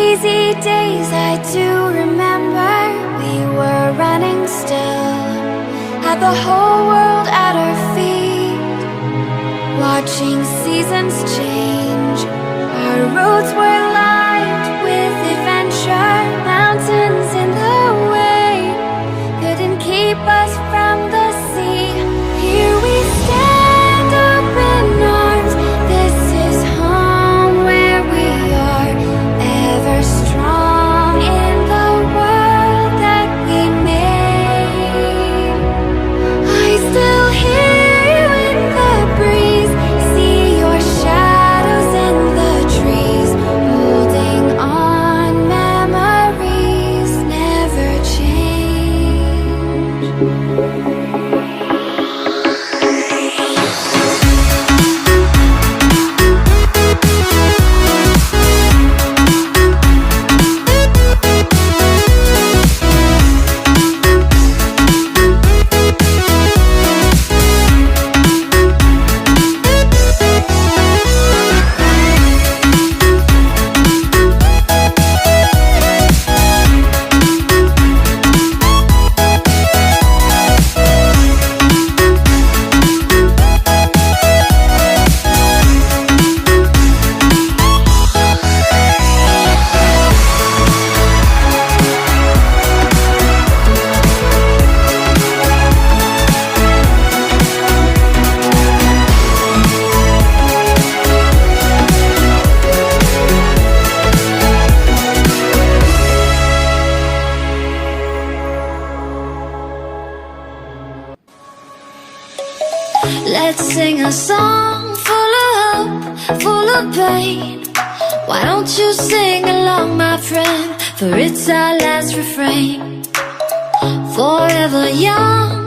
crazy days I do remember. We were running still, had the whole world at our feet, watching seasons change. Our roads were lined with adventure, mountains in the way couldn't keep us from the sea. Here we stand, open arms. This is home where we are, ever strong in the world that we made. I still hear you in the breeze, see your shadows in the trees, holding on. Memories never change. Let's sing a song full of hope, full of pain. Why don't you sing along, my friend? For it's our last refrain. Forever young,